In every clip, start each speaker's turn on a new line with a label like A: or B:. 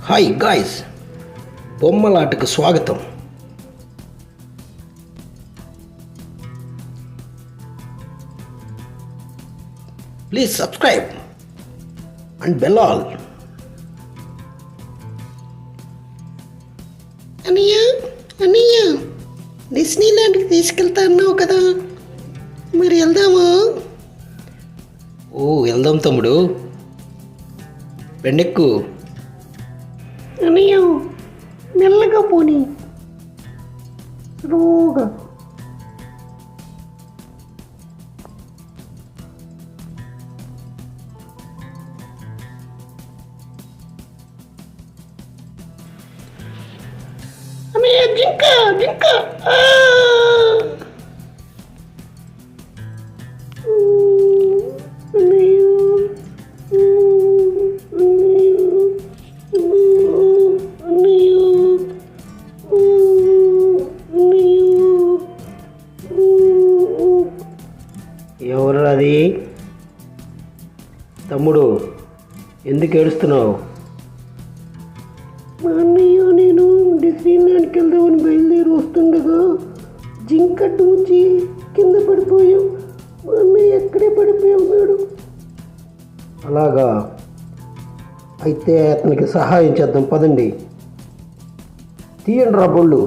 A: Hi guys, బొమ్మలాటకు స్వాగతం. Please subscribe and bell all.
B: అన్నయ్య డిస్నీలాండ్కి తీసుకెళ్తా అన్నావు కదా, మరి వెళ్దామా?
A: వెళ్దాం తమ్ముడు, పెండెక్కు.
B: అన్నయ్య మెల్లగా పోనీ, స్లోగా. అన్నయ్య జింక జింక.
A: ఎవరు అది? తమ్ముడు, ఎందుకు ఏడుస్తున్నావు?
B: మా అన్నయ్య నేను డిస్నీలాండ్కి వెళ్దామని బయలుదేరి వస్తుండగా జింక టూచి కింద పడిపోయాం. మా అన్నయ్య ఎక్కడే పడిపోయి ఉన్నాడు.
A: అలాగా, అయితే అతనికి సహాయం చేద్దాం, పదండి. తీయండి రా బొళ్ళు.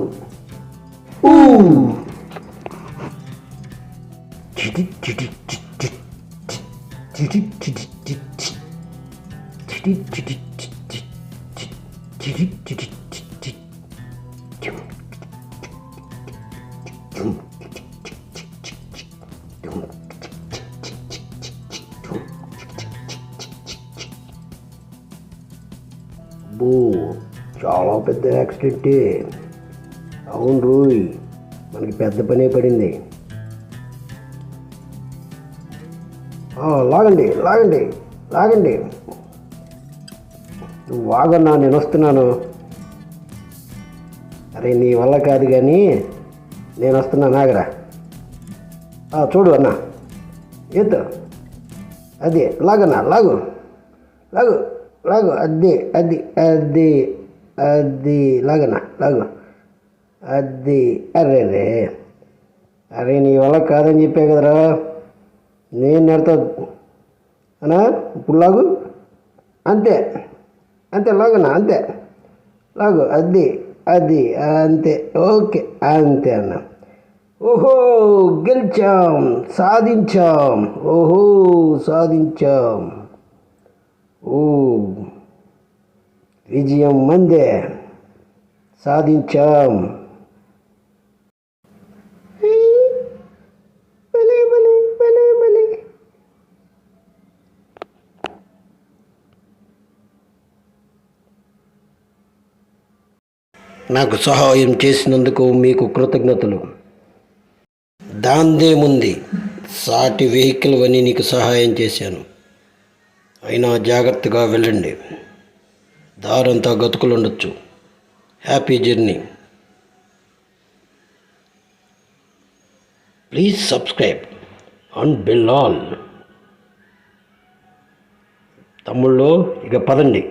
A: చాలా పెద్ద యాక్సిడెంటే. అవును రోయ్, మనకి పెద్ద పనే పడింది. లాగండి లాగండి లాగండి. నువ్వు వాగన్నా, నేను వస్తున్నాను. అరే నీ వల్ల కాదు కానీ నేను వస్తున్నాను, ఆగరా. చూడు అన్న, ఎత్తు. అదే లాగన్నా, లాగు లాగు లాగు. అదే అది అది అది లాగన్నా, లాగు. అది అరే రే, అరే నీ వల్ల కాదని చెప్పే కదరా, నేను నెడతా అన్నా. ఇప్పుడు లాగు. అంతే అంతే, లాగన్నా, అంతే లాగు. అది అది అంతే, ఓకే అంతే అన్న. ఓహో గెలిచాం, సాధించాం. ఓహో సాధించాం. విజయం మందే, సాధించాం. నాకు సహాయం చేసినందుకు మీకు కృతజ్ఞతలు. దాందేముంది, సాటి వెహికల్ అని నీకు సహాయం చేశాను. అయినా జాగ్రత్తగా వెళ్ళండి, దారంతా గతుకులు ఉండొచ్చు. Happy journey. Please subscribe and bell all. తమ్ముళ్ళు, ఇక పదండి.